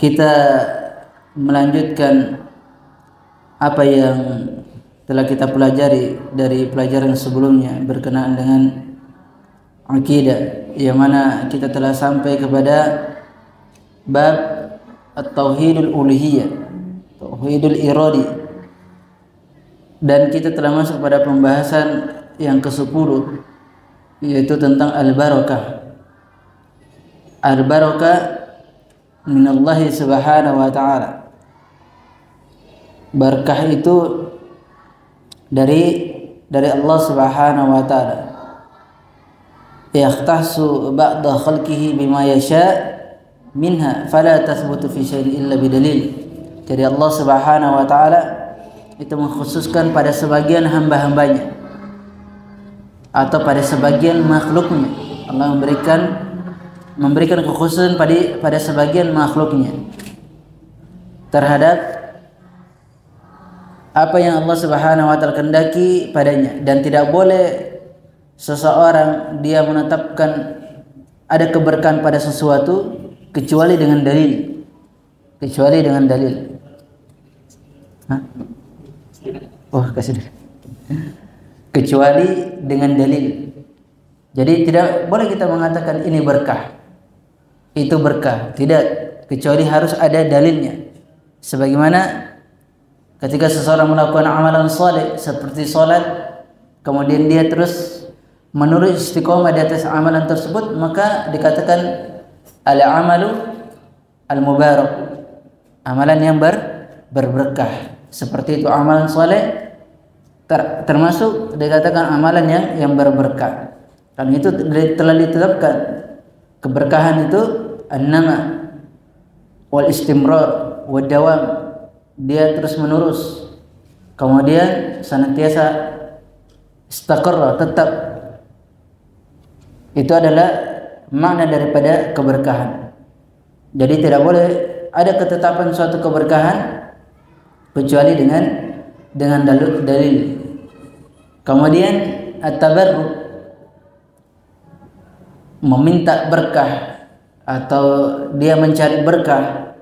kita melanjutkan apa yang telah kita pelajari dari pelajaran sebelumnya berkenaan dengan akidah, yang mana kita telah sampai kepada bab at-tauhidul uluhiyah, tauhidul iradi, dan kita telah masuk pada pembahasan yang ke-10, yaitu tentang al-barakah. Al-barakah minallahi subhanahu wa ta'ala. Barakah itu dari Allah subhanahu wa ta'ala. Yakhtassu ba'da khalqihi bima yasha' minha fala tathbutu fi syai'in illa bidalil. Jadi Allah subhanahu wa ta'ala itu mengkhususkan pada sebagian hamba-hambanya atau pada sebagian makhluknya. Allah memberikan kekhususan pada sebagian makhluknya terhadap apa yang Allah subhanahu wa ta'ala kehendaki padanya, dan tidak boleh seseorang dia menetapkan ada keberkahan pada sesuatu kecuali dengan dalil. Hah? Oh, kasih dulu. Kecuali dengan dalil. Jadi tidak boleh kita mengatakan ini berkah, itu berkah. Tidak, kecuali harus ada dalilnya. Sebagaimana ketika seseorang melakukan amalan saleh seperti salat, kemudian dia terus menurut istiqomah di atas amalan tersebut, maka dikatakan al-amalu al-mubarak, amalan yang berberkah. Seperti itu amalan saleh termasuk dikatakan amalan yang berberkah. Dan itu telah ditetapkan keberkahan itu an-nama wal istimrar wad dawam, dia terus menerus, kemudian senantiasa istaqarra, tetap. Itu adalah makna daripada keberkahan. Jadi tidak boleh ada ketetapan suatu keberkahan kecuali dengan dalil. Kemudian at-tabarruk, meminta berkah atau dia mencari berkah,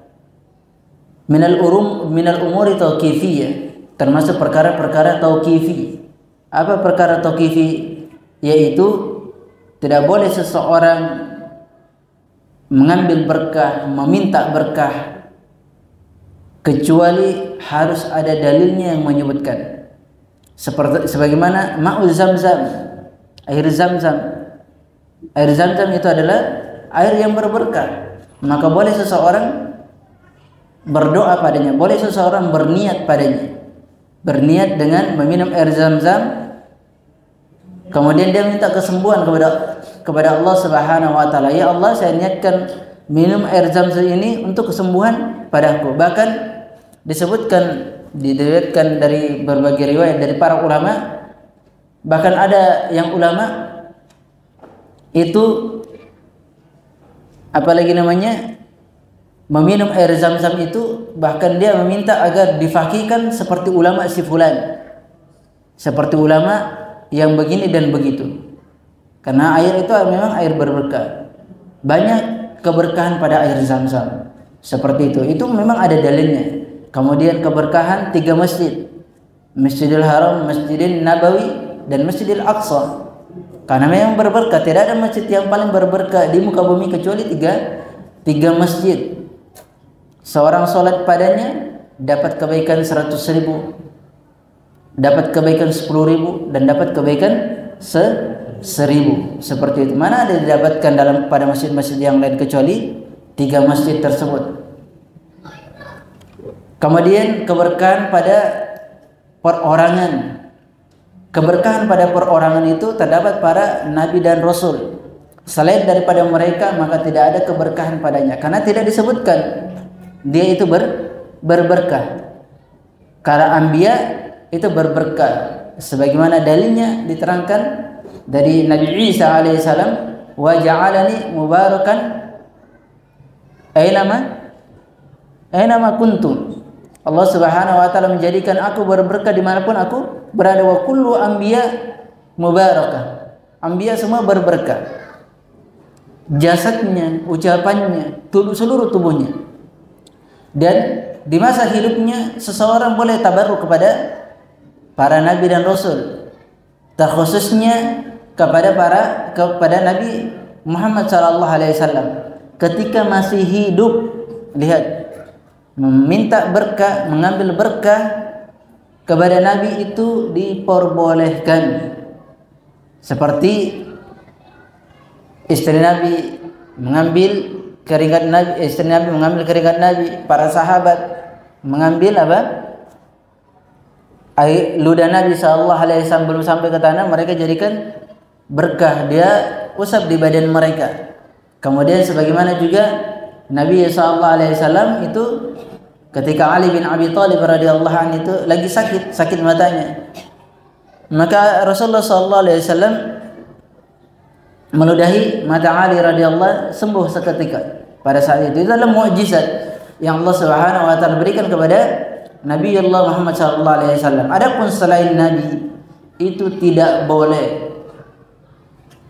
minal umuri tauqifiyah, termasuk perkara-perkara tauqifi. Apa perkara tauqifi? Yaitu tidak boleh seseorang mengambil berkah, meminta berkah, kecuali harus ada dalilnya yang menyebutkan. Seperti sebagaimana ma'ul zamzam, air zamzam. Air zamzam itu adalah air yang berberkah. Maka boleh seseorang berdoa padanya, boleh seseorang berniat padanya. Berniat dengan meminum air zamzam, kemudian dia minta kesembuhan kepada Allah Subhanahu wa taala. Ya Allah, saya niatkan minum air zamzam ini untuk kesembuhan padaku. Bahkan diriwayatkan dari berbagai riwayat dari para ulama, bahkan ada yang ulama itu apalagi namanya meminum air zam-zam itu, bahkan dia meminta agar difakihkan seperti ulama si fulan, seperti ulama yang begini dan begitu, karena air itu memang air berberkah. Banyak keberkahan pada air zam-zam seperti itu memang ada dalilnya. Kemudian keberkahan 3 masjid, Masjidil Haram, Masjidil Nabawi, dan Masjidil Aqsa, karena memang berberkah. Tidak ada masjid yang paling berberkah di muka bumi kecuali tiga masjid. Seorang sholat padanya dapat kebaikan 100.000, dapat kebaikan 10.000, dan dapat kebaikan 1.000. Seperti itu. Mana ada didapatkan pada masjid-masjid yang lain kecuali 3 masjid tersebut. Kemudian keberkahan pada perorangan. Keberkahan pada perorangan itu terdapat para nabi dan rasul. Selain daripada mereka, maka tidak ada keberkahan padanya, karena tidak disebutkan dia itu berberkah. Karena anbiya itu berberkah, sebagaimana dalilnya diterangkan dari Nabi Isa alaihissalam, wa ja'alani mubarakan ainama kuntum. Allah Subhanahu wa taala menjadikan aku berberkah dimanapun aku berada. Wa kullu anbiya mubarakah, anbiya semua berberkah, jasadnya, ucapannya, seluruh tubuhnya. Dan di masa hidupnya seseorang boleh tabarruk kepada para nabi dan rasul, terkhususnya kepada Nabi Muhammad sallallahu alaihi wasallam ketika masih hidup. Lihat, meminta berkah, mengambil berkah kepada Nabi itu diperbolehkan. Seperti istri Nabi mengambil keringat Nabi, istri Nabi mengambil keringat Nabi, para sahabat mengambil apa? Air ludah Nabi sallallahu alaihi wasallam belum sampai ke tanah, mereka jadikan berkah, dia usap di badan mereka. Kemudian sebagaimana juga Nabi sallallahu alaihi wasallam itu ketika Ali bin Abi Thalib radhiyallahu anhu itu lagi sakit matanya, maka Rasulullah sallallahu alaihi wasallam meludahi mata Ali radhiyallahu, sembuh seketika pada saat itu. Itu adalah mukjizat yang Allah Subhanahu wa taala berikan kepada Nabiullah Muhammad sallallahu alaihi wasallam. Adapun selain Nabi itu tidak boleh.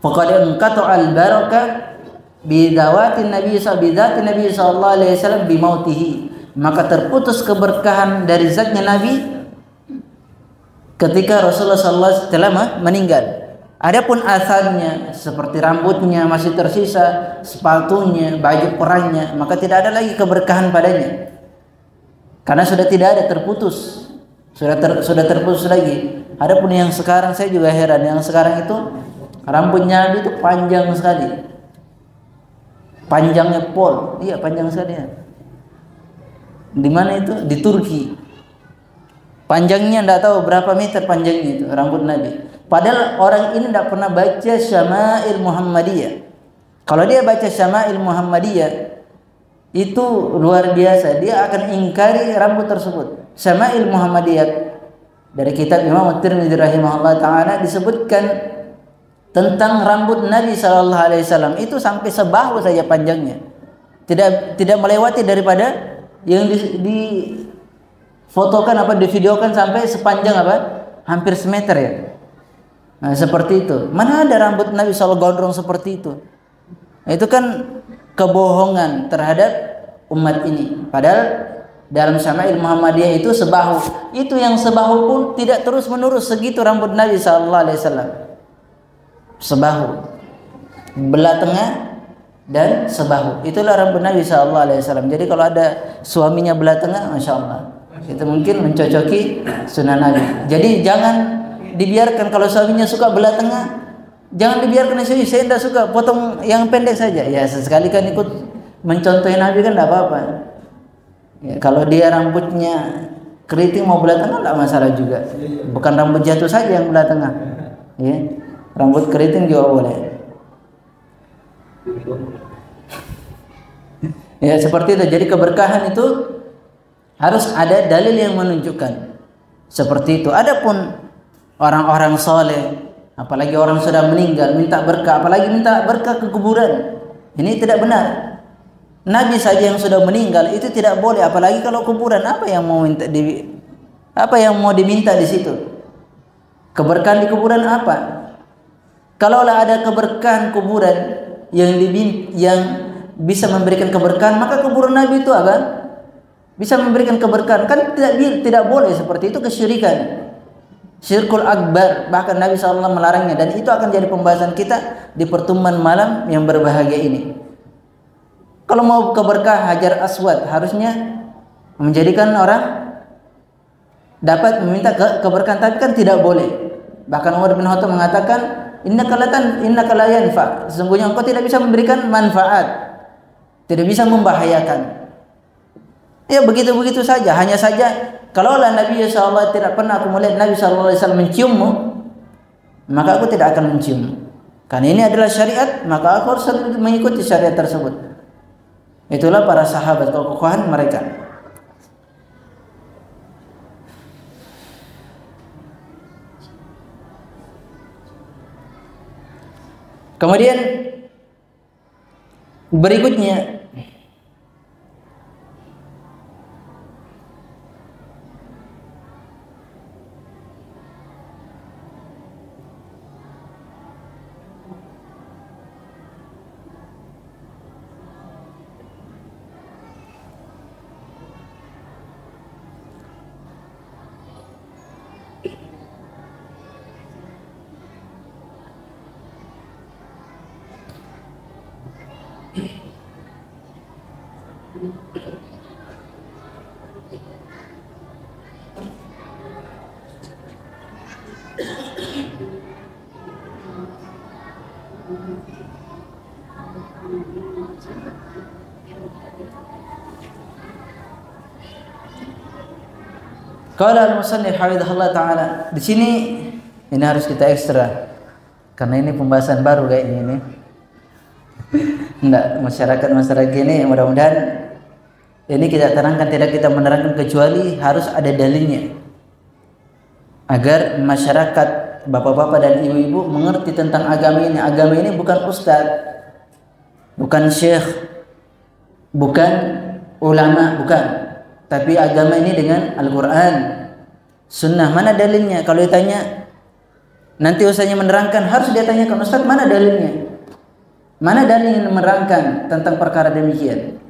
Faqad inqata'al barakah bidawati Nabi sallallahu alaihi wasallam bimautihi. Maka terputus keberkahan dari zatnya Nabi ketika Rasulullah sallallahu alaihi wasallam telah meninggal. Adapun asarnya seperti rambutnya masih tersisa, sepatunya, baju perangnya, maka tidak ada lagi keberkahan padanya. Karena sudah tidak ada, terputus. Sudah terputus lagi. Adapun yang sekarang, saya juga heran, yang sekarang itu rambutnya Nabi itu panjang sekali. Panjangnya pol. Iya, panjang sekali ya. Di mana itu? Di Turki. Panjangnya tidak tahu berapa meter panjangnya itu rambut Nabi. Padahal orang ini tidak pernah baca Syama'il Muhammadiyah. Kalau dia baca Syama'il Muhammadiyah itu luar biasa, dia akan ingkari rambut tersebut. Syama'il Muhammadiyah dari kitab Imam At-Tirmidzi rahimahullah taala disebutkan tentang rambut Nabi sallallahu alaihi wasallam itu sampai sebahu saja panjangnya. Tidak melewati daripada yang di fotokan apa divideokan sampai sepanjang apa? Hampir semeter ya. Nah, seperti itu. Mana ada rambut Nabi sallallahu gondrong seperti itu? Itu kan kebohongan terhadap umat ini. Padahal dalam Syama'il Muhammadiyah itu sebahu. Itu yang sebahu pun tidak terus menerus segitu rambut Nabi sallallahu alaihi wasallam. Sebahu, belah tengah dan sebahu. Itulah rambut Nabi sallallahu alaihi wasallam. Jadi kalau ada suaminya belah tengah, masya Allah, itu mungkin mencocoki sunnah Nabi. Jadi jangan dibiarkan kalau suaminya suka belah tengah, jangan dibiarkan. Saya tidak suka, potong yang pendek saja. Ya sesekali kan ikut mencontohi Nabi kan tidak apa-apa. Ya, kalau dia rambutnya keriting mau belah tengah tidak masalah juga. Bukan rambut jatuh saja yang belah tengah. Ya, rambut keriting juga boleh. Ya seperti itu. Jadi keberkahan itu harus ada dalil yang menunjukkan seperti itu. Adapun orang-orang soleh, apalagi orang sudah meninggal minta berkah, apalagi minta berkah ke kuburan, ini tidak benar. Nabi saja yang sudah meninggal itu tidak boleh, apalagi kalau kuburan. Apa yang mau diminta di situ? Keberkahan di kuburan apa? Kalaulah ada keberkahan kuburan yang bisa memberikan keberkahan, maka kuburan Nabi itu apa? Bisa memberikan keberkahan. Kan tidak boleh seperti itu, kesyirikan. Syirkul akbar, bahkan Nabi SAW melarangnya, dan itu akan jadi pembahasan kita di pertemuan malam yang berbahagia ini. Kalau mau keberkah Hajar Aswad, harusnya menjadikan orang dapat meminta keberkahan, tapi kan tidak boleh. Bahkan Umar bin Khattab mengatakan, innaka la yanfa, sesungguhnya engkau tidak bisa memberikan manfaat, tidak bisa membahayakan. Ya begitu-begitu saja. Hanya saja kalaulah Nabi SAW tidak pernah aku melihat Nabi SAW menciummu, maka aku tidak akan menciummu. Karena ini adalah syariat, maka aku harus mengikuti syariat tersebut. Itulah para sahabat, kekokohan mereka. Kemudian berikutnya Qala al-musannif hafizahullah taala. Di sini ini harus kita ekstra karena ini pembahasan baru kayaknya ini. Enggak, masyarakat ini mudah-mudahan ini kita terangkan, tidak kita menerangkan kecuali harus ada dalilnya. Agar masyarakat, bapak-bapak dan ibu-ibu mengerti tentang agama ini. Agama ini bukan ustaz, bukan syekh, bukan ulama, bukan. Tapi agama ini dengan Al-Quran, Sunnah. Mana dalilnya? Kalau ditanya, nanti usahanya menerangkan, harus dia tanyakan, Ustaz, mana dalilnya? Mana dalil yang menerangkan tentang perkara demikian?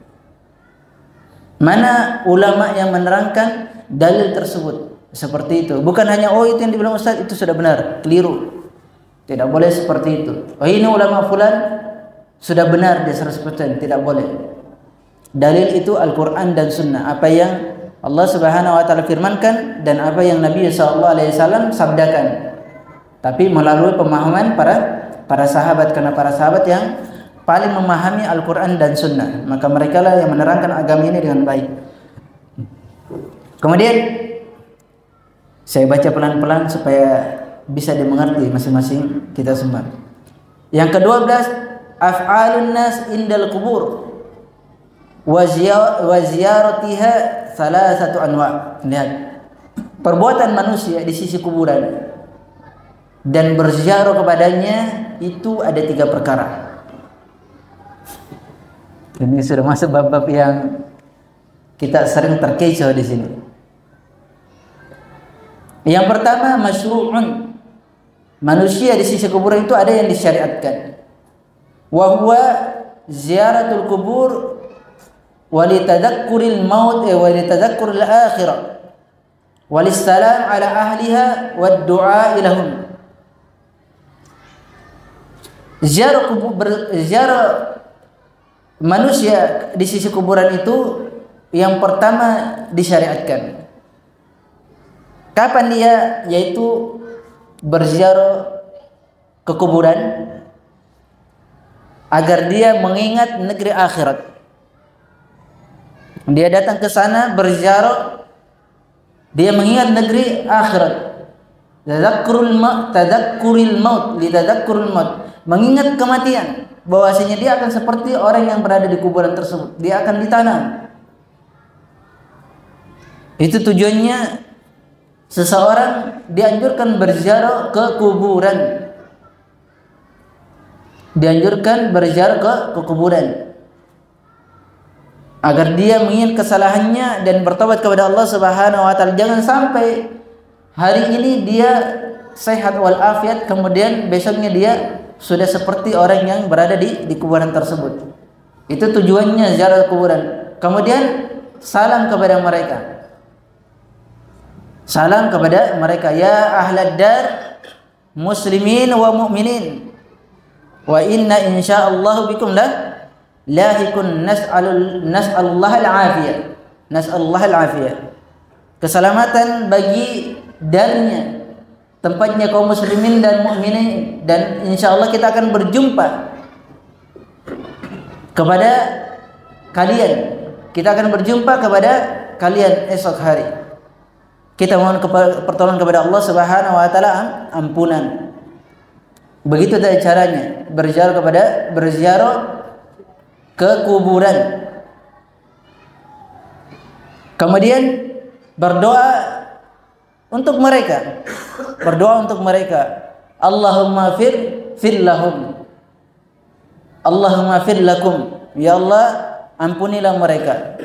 Mana ulama yang menerangkan dalil tersebut? Seperti itu. Bukan hanya, oh itu yang dibilang Ustaz, itu sudah benar. Keliru. Tidak boleh seperti itu. Oh ini ulama fulan sudah benar dia 100%. Tidak boleh. Dalil itu Al-Quran dan Sunnah. Apa yang Allah Subhanahu wa ta'ala firmankan dan apa yang Nabi SAW sabdakan. Tapi melalui pemahaman para sahabat. Karena para sahabat yang paling memahami Al-Quran dan Sunnah. Maka mereka lah yang menerangkan agama ini dengan baik. Kemudian saya baca pelan-pelan supaya bisa dimengerti masing-masing kita semua. Yang ke-12, af'alun nas indal kubur wa ziyaratiha salasatu anwa'. Lihat, perbuatan manusia di sisi kuburan dan berziarah kepadanya itu ada 3 perkara. Ini sudah masuk bab-bab yang kita sering terkecoh di sini. Yang pertama, masyru'un. Manusia di sisi kuburan itu ada yang disyariatkan. Wa huwa ziyaratul kubur wa litadhakkuril maut wa litadhakkuril akhirah walissalam ala ahliha wad du'a ilahum. Ziarah manusia di sisi kuburan itu yang pertama disyariatkan. Kapan dia? Yaitu berziarah ke kuburan agar dia mengingat negeri akhirat. Dia datang ke sana berziarah, dia mengingat negeri akhirat. Tadakkuril maut, litadakkuril maut. Mengingat kematian, bahwasanya dia akan seperti orang yang berada di kuburan tersebut. Dia akan ditanam. Itu tujuannya. Seseorang dianjurkan berziarah ke kuburan. Dianjurkan berziarah ke kuburan agar dia mengingat kesalahannya dan bertobat kepada Allah Subhanahu wa taala. Jangan sampai hari ini dia sehat walafiat, kemudian besoknya dia sudah seperti orang yang berada di kuburan tersebut. Itu tujuannya ziarah kuburan. Kemudian salam kepada mereka. Salam kepada mereka, ya ahlad dar muslimin wa mu'minin wa inna insyaallah bikum lahikun nas'alullah al-afiyah. Nas'alullah al-afiyah. Keselamatan bagi darinya, tempatnya kaum muslimin dan mukminin, dan insyaallah kita akan berjumpa kepada kalian. Kita akan berjumpa kepada kalian esok hari. Kita mohon pertolongan kepada Allah Subhanahu wa taala ampunan. Begitu tadi caranya berziarah ke kuburan. Kemudian berdoa untuk mereka. Berdoa untuk mereka. Allahumma fir lahum. Allahumma fir lakum. Ya Allah, ampunilah mereka.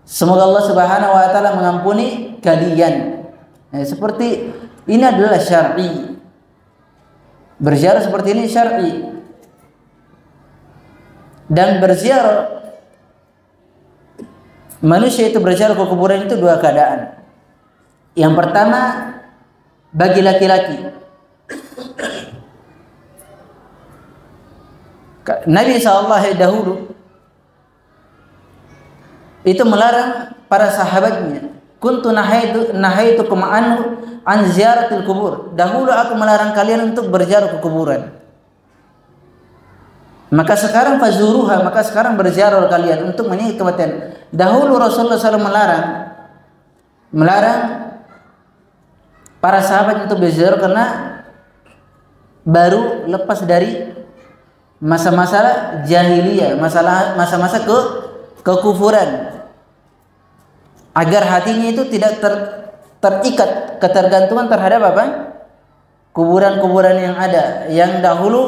Semoga Allah Subhanahu wa taala mengampuni kalian. Seperti ini adalah syar'i. Berziarah seperti ini syar'i. Dan berziarah, manusia itu berziarah ke kuburan itu 2 keadaan. Yang pertama bagi laki-laki. Nabi SAW dahulu itu melarang para sahabatnya. Kuntu nahaitukum an ziyaratil kubur. Dahulu aku melarang kalian untuk berziarah ke kuburan. Maka sekarang fazuruha, maka sekarang berziarah kalian untuk menyingkirkan kematian. Dahulu Rasulullah SAW melarang para sahabat untuk berziarah karena baru lepas dari masa-masa jahiliyah, masa-masa kekufuran, agar hatinya itu tidak terikat ketergantungan terhadap apa? Kuburan-kuburan yang ada. Yang dahulu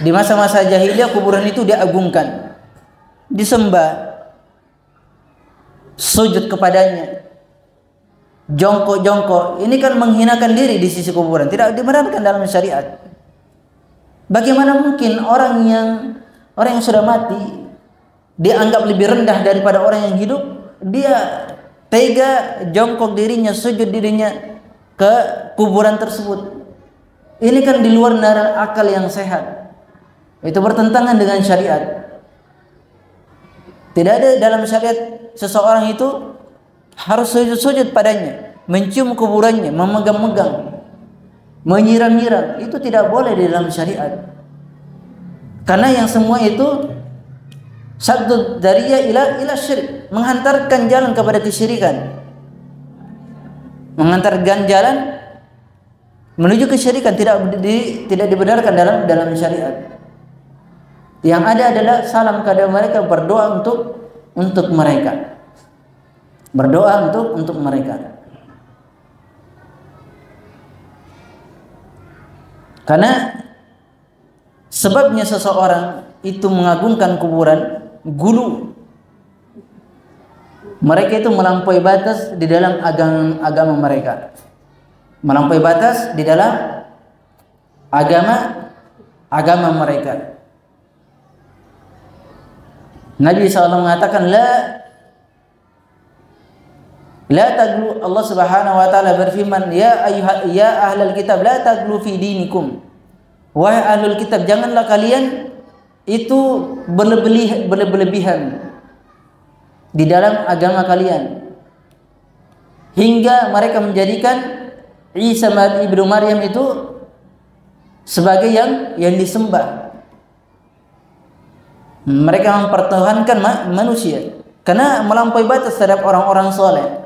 di masa-masa jahiliyah kuburan itu diagungkan, disembah, sujud kepadanya, jongkok-jongkok. Ini kan menghinakan diri di sisi kuburan, tidak dibenarkan dalam syariat. Bagaimana mungkin orang yang sudah mati dianggap lebih rendah daripada orang yang hidup, dia tega jongkok dirinya, sujud dirinya ke kuburan tersebut. Ini kan di luar nalar akal yang sehat. Itu bertentangan dengan syariat. Tidak ada dalam syariat seseorang itu harus sujud-sujud padanya, mencium kuburannya, memegang-megang, menyiram-nyiram. Itu tidak boleh di dalam syariat. Karena yang semua itu saddud dariyah ila syirik, menghantarkan jalan kepada kesyirikan, menghantarkan jalan menuju kesyirikan, tidak dibenarkan dalam syariat. Yang ada adalah salam kepada mereka, berdoa untuk mereka, berdoa untuk mereka. Karena sebabnya seseorang itu mengagungkan kuburan, gulu. Mereka itu melampaui batas di dalam agama mereka, melampaui batas di dalam agama mereka. Nabi SAW mengatakan la taglu. Allah Subhanahu wa taala berfirman, ya ahlal kitab la taglu fi dinikum. Wahai ahlul kitab, janganlah kalian itu berlebihan di dalam agama kalian, hingga mereka menjadikan Isa ibnu Maryam itu sebagai yang disembah. Mereka mempertuhankan manusia karena melampaui batas terhadap orang-orang soleh.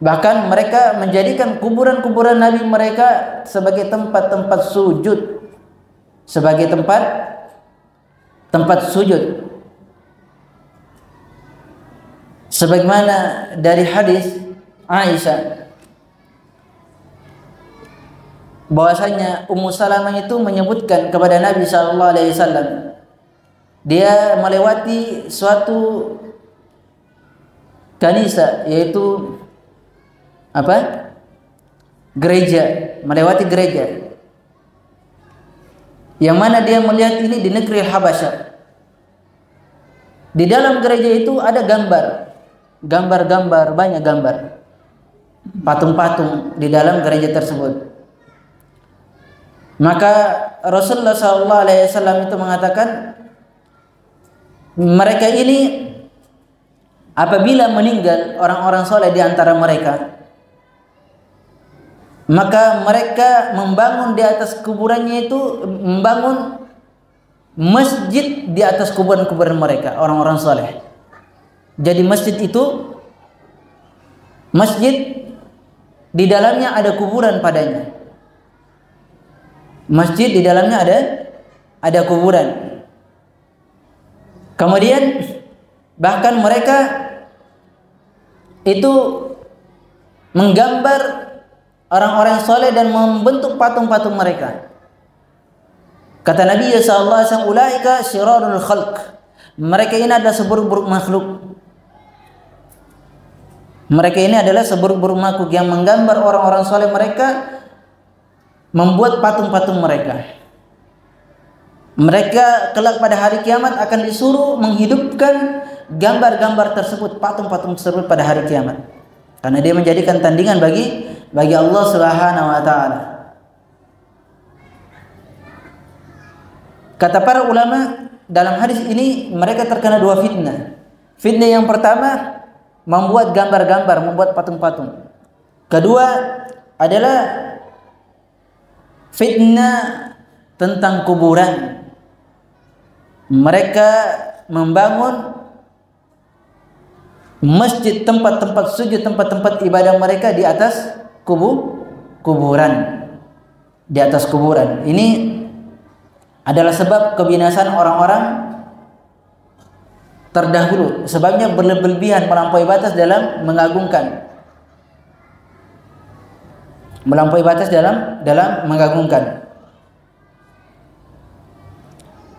Bahkan mereka menjadikan kuburan-kuburan Nabi mereka sebagai tempat-tempat sujud, sebagai tempat sujud. Sebagaimana dari hadis Aisyah bahwasanya Ummu Salamah itu menyebutkan kepada Nabi SAW, dia melewati suatu kanisa, yaitu gereja, melewati gereja yang mana dia melihat ini di negeri Habasyah. Di dalam gereja itu ada gambar-gambar, banyak gambar, patung-patung di dalam gereja tersebut. Maka Rasulullah SAW itu mengatakan, mereka ini apabila meninggal orang-orang soleh di antara mereka, maka mereka membangun di atas kuburannya itu, membangun masjid di atas kuburan-kuburan mereka, orang-orang soleh. Jadi masjid itu, masjid di dalamnya ada kuburan padanya. Masjid di dalamnya ada kuburan. Kemudian bahkan mereka itu menggambar orang-orang soleh dan membentuk patung-patung mereka. Kata Nabi SAW, ulaika syirarul khalq. Mereka ini adalah seburuk-buruk makhluk. Mereka ini adalah seburuk-buruk makhluk yang menggambar orang-orang soleh mereka, membuat patung-patung mereka. Mereka kelak pada hari kiamat akan disuruh menghidupkan gambar-gambar tersebut, patung-patung tersebut pada hari kiamat, karena dia menjadikan tandingan bagi Allah Subhanahu wa taala. Kata para ulama, dalam hadis ini mereka terkena dua fitnah. Fitnah yang pertama membuat gambar-gambar, membuat patung-patung. Kedua adalah fitnah tentang kuburan. Mereka membangun masjid, tempat-tempat sujud, tempat-tempat ibadah mereka di atas kuburan. Di atas kuburan. Ini adalah sebab kebinasaan orang-orang terdahulu. Sebabnya berlebihan, melampaui batas dalam mengagungkan. Melampaui batas dalam mengagungkan.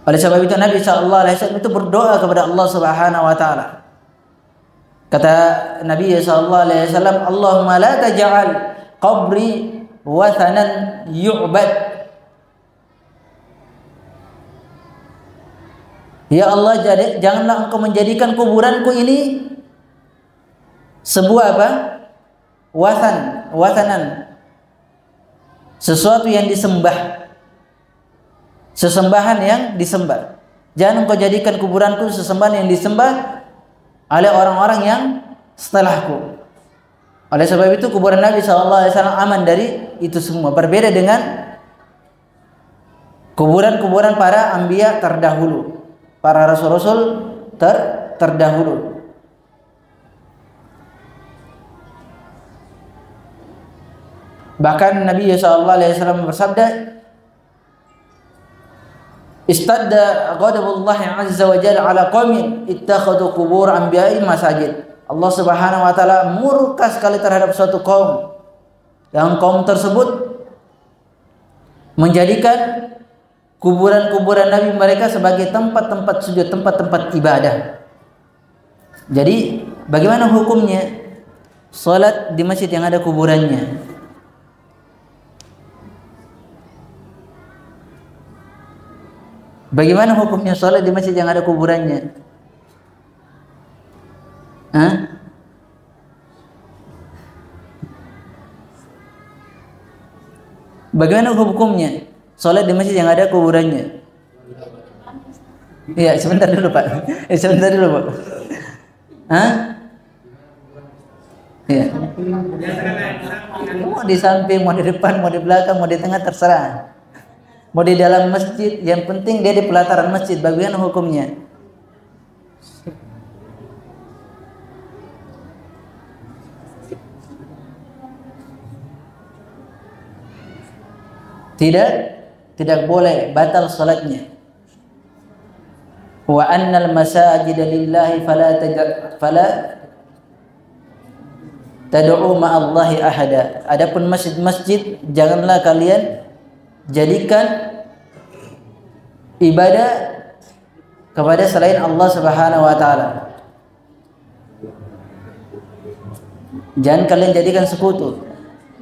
Oleh sebab itu Nabi SAW itu berdoa kepada Allah Subhanahu wa taala. Kata Nabi SAW, Allahumma la taj'al qabri wathanan yu'bad. Ya Allah, janganlah engkau menjadikan kuburanku ini sebuah apa? Wathanan. Sesuatu yang disembah. Sesembahan yang disembah. Jangan engkau jadikan kuburanku sesembahan yang disembah oleh orang-orang yang setelahku. Oleh sebab itu kuburan Nabi SAW aman dari itu semua. Berbeda dengan kuburan-kuburan para anbiya terdahulu, para rasul-rasul terdahulu. Bahkan Nabi SAW bersabda, Istadda ghadabullahi azza wa jalla ala qaumin ittakhadhu qubur anbiya'i masajid. Allah Subhanahu wa taala murka sekali terhadap suatu kaum yang kaum tersebut menjadikan kuburan-kuburan nabi mereka sebagai tempat-tempat sujud, tempat-tempat ibadah. Jadi, bagaimana hukumnya salat di masjid yang ada kuburannya? Bagaimana hukumnya sholat di masjid yang ada kuburannya? Hah? Bagaimana hukumnya sholat di masjid yang ada kuburannya? Iya, sebentar dulu Pak. Sebentar dulu Pak. Hah? Iya. Mau di samping, mau di depan, mau di belakang, mau di tengah, terserah. Mau di dalam masjid, yang penting dia di pelataran masjid. Bagaimana hukumnya? Tidak boleh, batal salatnya. Wa annal masajida lillahi fala tad'u ma'allahi ahada. Adapun masjid-masjid janganlah kalian jadikan ibadah kepada selain Allah Subhanahu wa taala. Jangan kalian jadikan sekutu.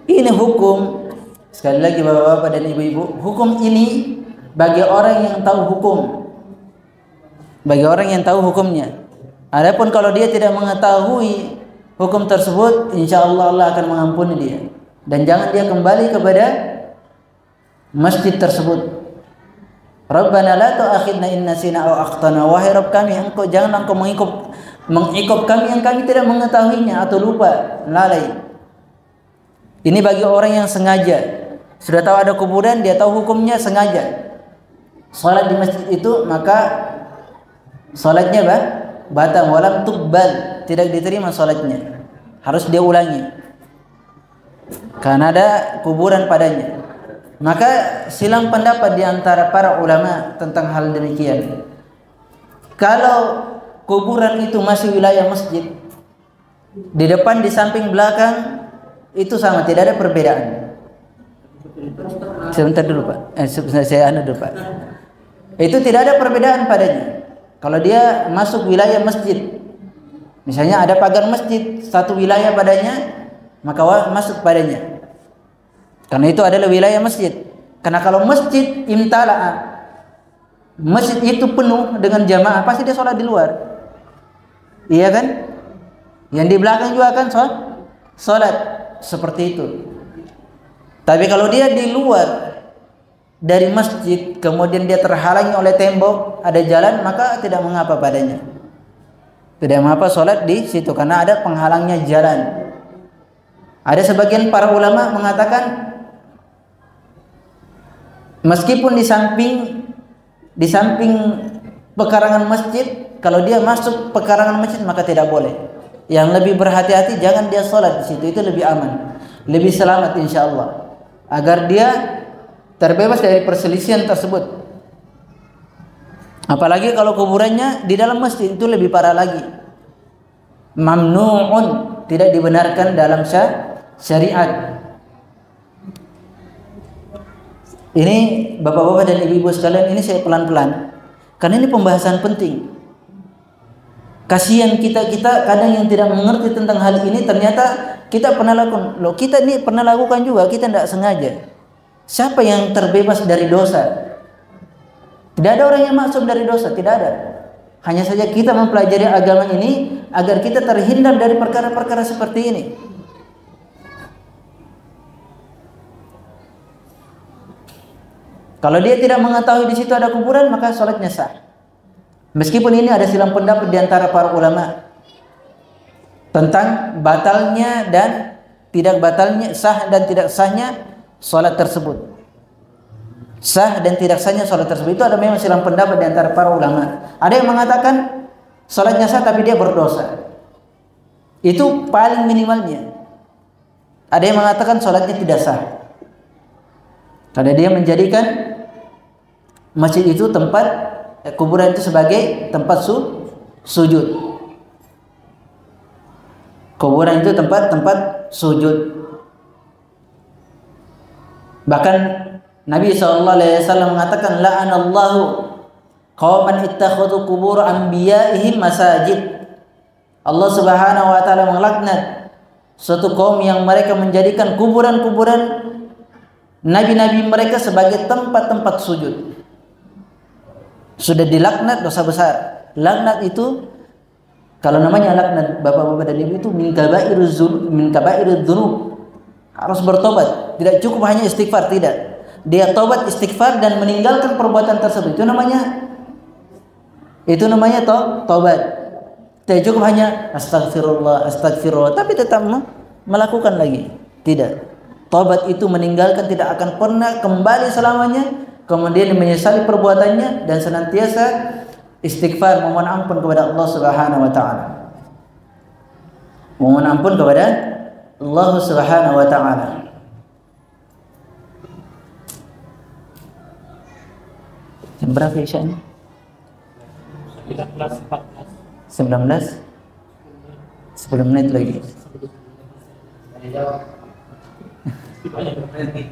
Ini hukum, sekali lagi Bapak-bapak dan Ibu-ibu, hukum ini bagi orang yang tahu hukum. Bagi orang yang tahu hukumnya. Adapun kalau dia tidak mengetahui hukum tersebut, insyaallah Allah akan mengampuni dia. Dan jangan dia kembali kepada masjid tersebut. Rabbana la tu'akhidna in nasina aw akhtana. Wahai Rabb kami, engkau jangan engkau mengikop kami yang kami tidak mengetahuinya atau lupa, lalai. Ini bagi orang yang sengaja. Sudah tahu ada kuburan, dia tahu hukumnya, sengaja salat di masjid itu, maka salatnya batal, walam tuqbal, tidak diterima salatnya. Harus dia ulangi. Karena ada kuburan padanya. Maka silang pendapat di antara para ulama tentang hal demikian. Kalau kuburan itu masih wilayah masjid, di depan, di samping, belakang, itu sama, tidak ada perbedaan. Sebentar dulu Pak. Saya dulu Pak. Itu tidak ada perbedaan padanya. Kalau dia masuk wilayah masjid, misalnya ada pagar masjid satu wilayah padanya, maka masuk padanya. Karena itu adalah wilayah masjid. Karena kalau masjid imtala'a, masjid itu penuh dengan jamaah, pasti dia sholat di luar. Iya kan? Yang di belakang juga akan sholat seperti itu. Tapi kalau dia di luar, dari masjid, kemudian dia terhalangi oleh tembok, ada jalan, maka tidak mengapa padanya. Tidak mengapa sholat di situ karena ada penghalangnya jalan. Ada sebagian para ulama mengatakan meskipun di samping pekarangan masjid, kalau dia masuk pekarangan masjid maka tidak boleh. Yang lebih berhati-hati jangan dia sholat di situ, itu lebih aman, lebih selamat insyaallah, agar dia terbebas dari perselisihan tersebut. Apalagi kalau kuburannya di dalam masjid, itu lebih parah lagi. Mamnu'un, tidak dibenarkan dalam syariat. Ini bapak-bapak dan ibu-ibu sekalian, ini saya pelan-pelan karena ini pembahasan penting. Kasihan kita kadang yang tidak mengerti tentang hal ini, ternyata kita pernah lakukan. Loh, kita ini pernah lakukan juga, kita tidak sengaja. Siapa yang terbebas dari dosa? Tidak ada orang yang maksum dari dosa, tidak ada. Hanya saja kita mempelajari agama ini agar kita terhindar dari perkara-perkara seperti ini. Kalau dia tidak mengetahui di situ ada kuburan, maka sholatnya sah. Meskipun ini ada silang pendapat di antara para ulama tentang batalnya dan tidak batalnya, sah dan tidak sahnya sholat tersebut. Sah dan tidak sahnya sholat tersebut itu ada memang silang pendapat di antara para ulama. Ada yang mengatakan sholatnya sah tapi dia berdosa. Itu paling minimalnya. Ada yang mengatakan sholatnya tidak sah karena dia menjadikan masjid itu kuburan itu sebagai tempat sujud. Kuburan itu tempat sujud. Bahkan Nabi SAW mengatakan la'anallahu qauman ittakhadhu qubur anbiya'ihim masajid. Allah Subhanahu wa taala melaknat suatu kaum yang mereka menjadikan kuburan-kuburan nabi-nabi mereka sebagai tempat-tempat sujud. Sudah dilaknat, dosa besar. Laknat itu, kalau namanya laknat bapak-bapak dan ibu, itu min kabairidz dzunub. Harus bertobat. Tidak cukup hanya istighfar, tidak. Dia tobat, istighfar dan meninggalkan perbuatan tersebut. Itu namanya tobat. Tidak cukup hanya astagfirullah, tapi tetap melakukan lagi. Tidak. Tobat itu meninggalkan, tidak akan pernah kembali selamanya. Kemudian menyesali perbuatannya dan senantiasa istighfar, memohon ampun kepada Allah Subhanahu wa taala. Memohon ampun kepada Allah Subhanahu wa taala. Jam berapa Isya'nya? 19. 10 menit lagi.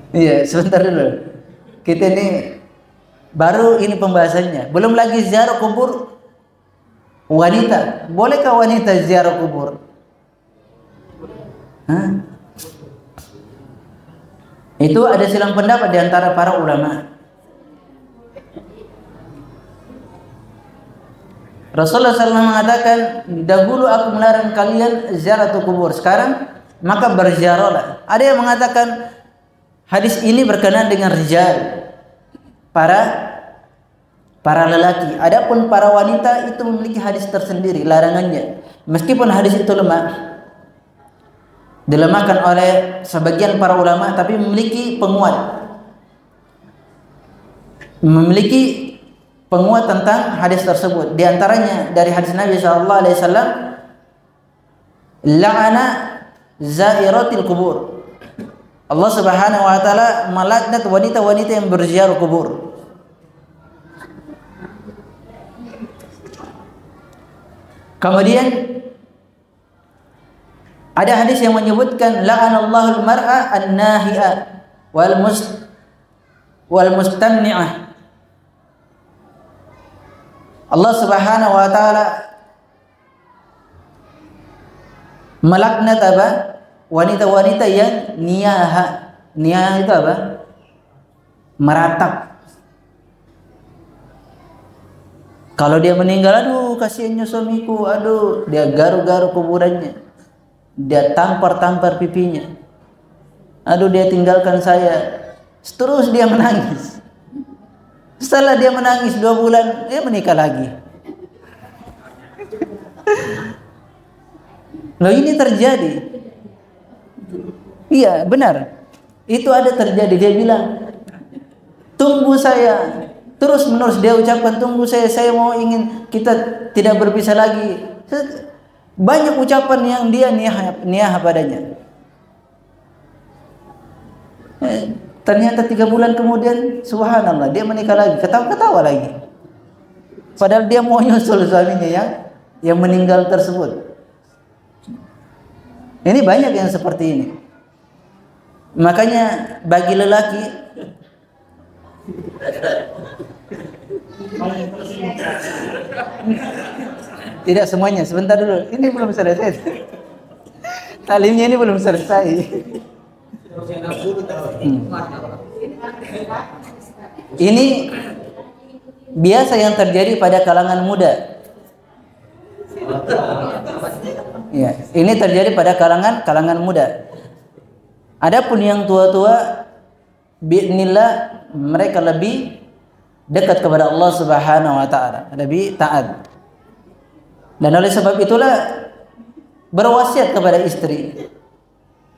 Iya, sebentar dulu. Kita ini baru ini pembahasannya. Belum lagi ziarah kubur wanita. Bolehkah wanita ziarah kubur? Itu ada silang pendapat di antara para ulama. Rasulullah SAW mengatakan, dahulu aku melarang kalian ziarah kubur, sekarang maka berziarahlah. Ada yang mengatakan hadis ini berkenaan dengan rijal, para lelaki. Adapun para wanita itu memiliki hadis tersendiri larangannya. Meskipun hadis itu lemah, dilemahkan oleh sebagian para ulama, tapi memiliki penguat tentang hadis tersebut. Di antaranya dari hadis Nabi SAW, la'ana zairatil kubur. Allah Subhanahu wa taala melaknat wanita-wanita yang berziarah kubur. Kemudian ada hadis yang menyebutkan la'anallahu al-mar'a an-nahi'a wal mustamni'ah. Allah Subhanahu wa taala melaknat apa? Wanita-wanita yang niyaha. Niyaha itu apa? Meratap. Kalau dia meninggal, aduh kasihannya suamiku, aduh, dia garu-garu kuburannya. Dia tampar-tampar pipinya. Aduh, dia tinggalkan saya. Terus dia menangis. Setelah dia menangis 2 bulan, dia menikah lagi. Loh, ini terjadi. Iya, benar. Itu ada terjadi. Dia bilang, tunggu saya. Terus menerus dia ucapkan, tunggu saya mau ingin kita tidak berpisah lagi. Banyak ucapan yang dia niyah padanya. Ternyata 3 bulan kemudian, subhanallah, dia menikah lagi, ketawa-ketawa lagi. Padahal dia mau nyusul suaminya yang meninggal tersebut. Ini banyak yang seperti ini. Makanya bagi lelaki, tidak semuanya, sebentar dulu. Ini belum selesai. Talimnya ini belum selesai. Ini biasa yang terjadi pada kalangan muda. Ya, ini terjadi pada kalangan muda. Adapun yang tua-tua, bi'nillah, mereka lebih dekat kepada Allah Subhanahu wa taala, lebih taat. Dan oleh sebab itulah berwasiat kepada istri,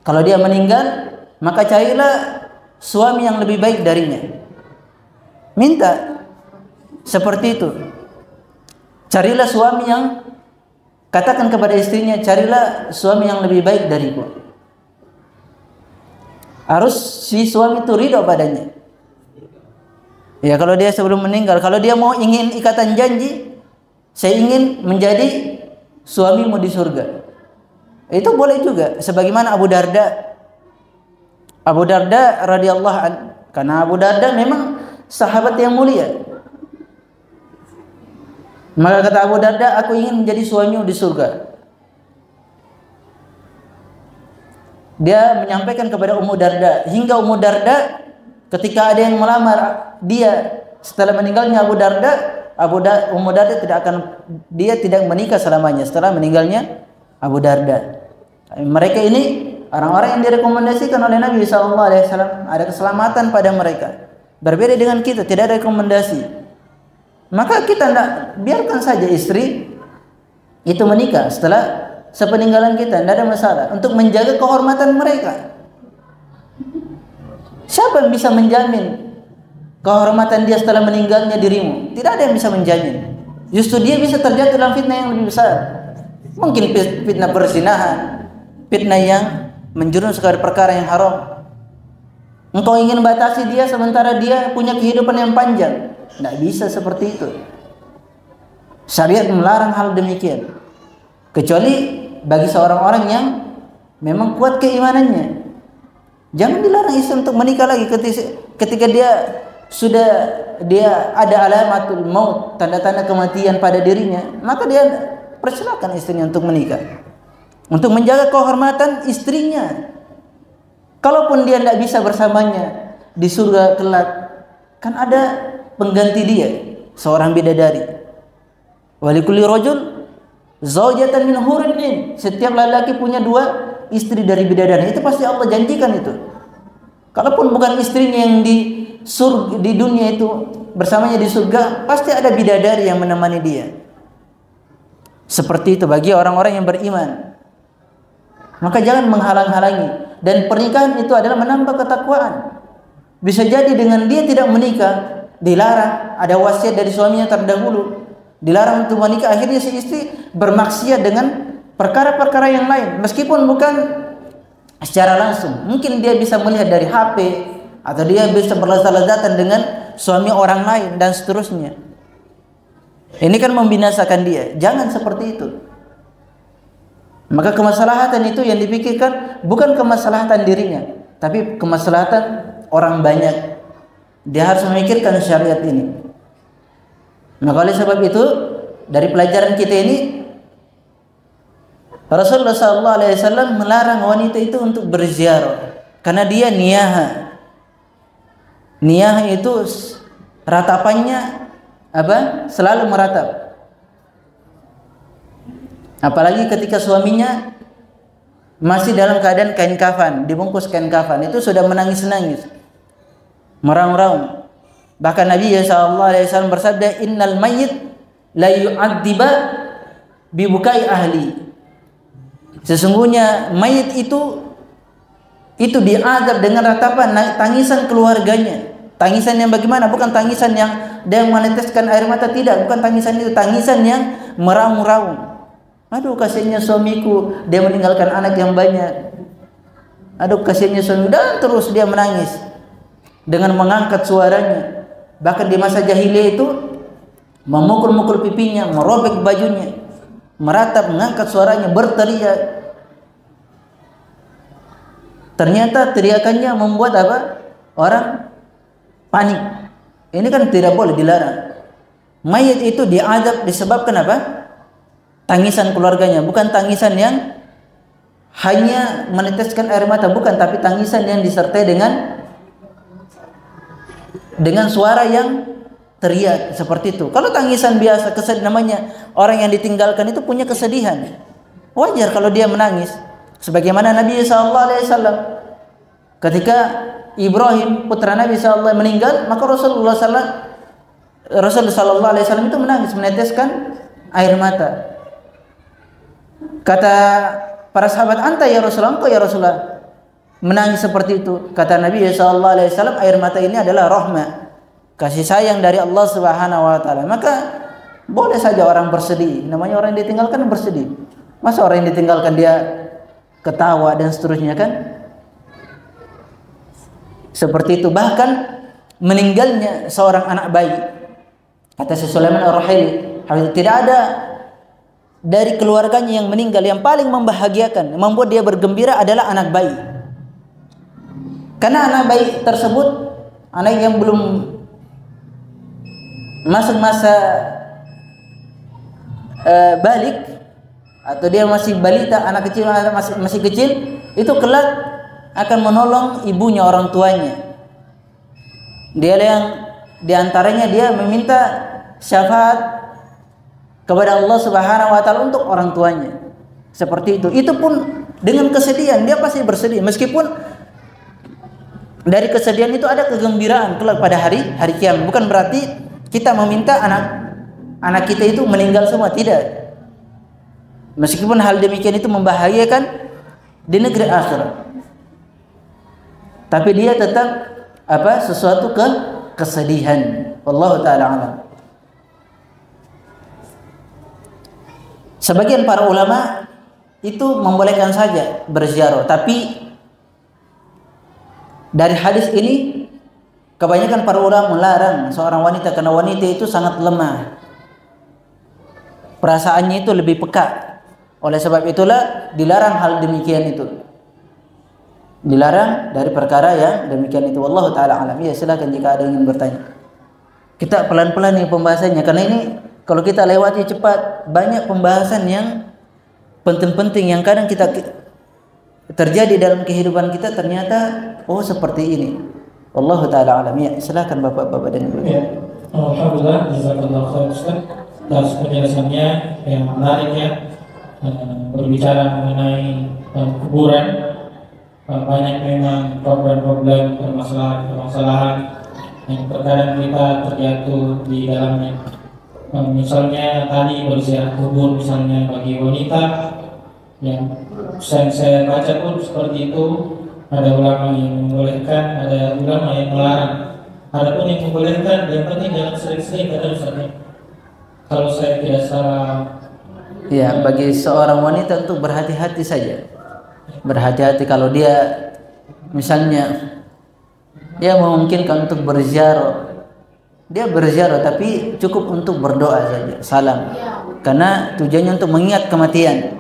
kalau dia meninggal, maka carilah suami yang lebih baik darinya. Minta seperti itu. Carilah suami yang, katakan kepada istrinya, carilah suami yang lebih baik dariku. Harus si suami itu ridho padanya. Ya, kalau dia sebelum meninggal, kalau dia mau ingin ikatan janji, saya ingin menjadi suamimu di surga, itu boleh juga. Sebagaimana Abu Darda radhiyallahu an, karena Abu Darda memang sahabat yang mulia. Maka kata Abu Darda, aku ingin menjadi suamimu di surga. Dia menyampaikan kepada Ummu Darda, hingga Ummu Darda ketika ada yang melamar dia setelah meninggalnya Ummu Darda tidak menikah selamanya setelah meninggalnya Abu Darda. Mereka ini orang-orang yang direkomendasikan oleh Nabi SAW, ada keselamatan pada mereka. Berbeda dengan kita, tidak ada rekomendasi. Maka kita biarkan saja istri itu menikah setelah sepeninggalan kita, tidak ada masalah, untuk menjaga kehormatan mereka. Siapa yang bisa menjamin kehormatan dia setelah meninggalnya dirimu? Tidak ada yang bisa menjamin. Justru dia bisa terjatuh dalam fitnah yang lebih besar. Mungkin fitnah perzinahan, fitnah yang menjerumus kepada perkara yang haram. Engkau ingin batasi dia sementara dia punya kehidupan yang panjang. Tidak bisa seperti itu. Syariat melarang hal demikian. Kecuali bagi seorang orang yang memang kuat keimanannya. Jangan dilarang istri untuk menikah lagi ketika dia ada alamatul maut, tanda-tanda kematian pada dirinya, maka dia persilakan istrinya untuk menikah, untuk menjaga kehormatan istrinya. Kalaupun dia tidak bisa bersamanya di surga kelak, kan ada pengganti dia, seorang bidadari. Walikulli rajul zaujatan min hurin in. Setiap lelaki punya 2 istri dari bidadari. Itu pasti Allah janjikan itu. Kalaupun bukan istrinya yang di dunia itu bersamanya di surga, pasti ada bidadari yang menemani dia. Seperti itu bagi orang-orang yang beriman. Maka jangan menghalang-halangi. Dan pernikahan itu adalah menambah ketakwaan. Bisa jadi dengan dia tidak menikah, dilarang, ada wasiat dari suaminya terdahulu, dilarang untuk menikah, akhirnya si istri bermaksiat dengan perkara-perkara yang lain, meskipun bukan secara langsung. Mungkin dia bisa melihat dari HP, atau dia bisa berlezat-lezatan dengan suami orang lain dan seterusnya. Ini kan membinasakan dia. Jangan seperti itu. Maka kemaslahatan itu yang dipikirkan bukan kemaslahatan dirinya, tapi kemaslahatan orang banyak. Dia harus memikirkan syariat ini. Maka oleh sebab itu, dari pelajaran kita ini, Rasulullah SAW melarang wanita itu untuk berziarah, karena dia niyaha. Niyaha itu ratapannya apa? Selalu meratap. Apalagi ketika suaminya masih dalam keadaan kain kafan, dibungkus kain kafan, itu sudah menangis-nangis, meraung-raung. Bahkan Nabi sallallahu alaihi wasallam bersabda, "Innal mayyit la yu'adziba bi bukai ahli." Sesungguhnya mayit itu diadab dengan ratapan tangisan keluarganya. Tangisan yang bagaimana? Bukan tangisan yang dia meneteskan air mata, tidak. Bukan tangisan itu, tangisan yang meraung-raung. Aduh, kasihannya suamiku, dia meninggalkan anak yang banyak. Aduh, kasihannya suami, dan terus dia menangis dengan mengangkat suaranya. Bahkan di masa jahiliyah itu memukul-mukul pipinya, merobek bajunya, meratap, mengangkat suaranya, berteriak. Ternyata teriakannya membuat apa? Orang panik. Ini kan tidak boleh, dilarang. Mayat itu diadab disebabkan apa? Tangisan keluarganya, bukan tangisan yang hanya meneteskan air mata, bukan, tapi tangisan yang disertai dengan suara yang teriak seperti itu. Kalau tangisan biasa, kesedihan, namanya orang yang ditinggalkan itu punya kesedihan. Wajar kalau dia menangis. Sebagaimana Nabi SAW ketika Ibrahim putra Nabi SAW meninggal, maka Rasulullah SAW itu menangis, meneteskan air mata. Kata para sahabat, "Anta ya Rasulullah, engkau ya Rasulullah menangis seperti itu." Kata Nabi SAW, air mata ini adalah rahmah, kasih sayang dari Allah Subhanahu wa taala. Maka boleh saja orang bersedih, namanya orang yang ditinggalkan bersedih. Masa orang yang ditinggalkan dia ketawa dan seterusnya, kan? Seperti itu. Bahkan meninggalnya seorang anak bayi, kata Syekh Sulaiman Ar-Ruhaili, tidak ada dari keluarganya yang meninggal yang paling membahagiakan, membuat dia bergembira adalah anak bayi. Karena anak bayi tersebut, anak yang belum masuk masa balik, atau dia masih balita, anak kecil, masih kecil, itu kelak akan menolong ibunya, orang tuanya. Dia yang diantaranya dia meminta syafaat kepada Allah Subhanahu wa taala untuk orang tuanya. Seperti itu. Itu pun dengan kesedihan, dia pasti bersedih, meskipun dari kesedihan itu ada kegembiraan kelak pada hari kiamat. Bukan berarti kita meminta anak kita itu meninggal semua, tidak. Meskipun hal demikian itu membahayakan di negeri akhirat, tapi dia tetap sesuatu kesedihan. Wallahu taala alam. Sebagian para ulama itu membolehkan saja berziarah, tapi dari hadis ini kebanyakan para ulama melarang seorang wanita, karena wanita itu sangat lemah, perasaannya itu lebih peka. Oleh sebab itulah dilarang hal demikian itu. Dilarang dari perkara yang demikian itu. Wallahu taala alam. Ya, silakan jika ada yang ingin bertanya. Kita pelan-pelan nih pembahasannya, karena ini kalau kita lewati cepat, banyak pembahasan yang penting-penting yang kadang kita terjadi dalam kehidupan kita, ternyata seperti ini. Wallahu taala alam. Ya, silakan Bapak-bapak dan Ibu. Ya. Alhamdulillah, jazakallahu khairan Ustaz atas penjelasannya yang menarik ya. Berbicara mengenai kuburan, banyak memang problem-problem, permasalahan yang terkadang kita terjatuh di dalamnya. Misalnya tadi berziarah kubur, misalnya bagi wanita, yang saya baca pun seperti itu. Ada ulama yang membolehkan, ada ulama yang melarang. Adapun yang membolehkan, yang penting jangan sering-sering, kata Ustaznya. Kalau saya tidak salah, ya, bagi seorang wanita untuk berhati-hati saja. Berhati-hati kalau dia misalnya dia memungkinkan untuk berziarah, dia berziarah, tapi cukup untuk berdoa saja, salam. Karena tujuannya untuk mengingat kematian.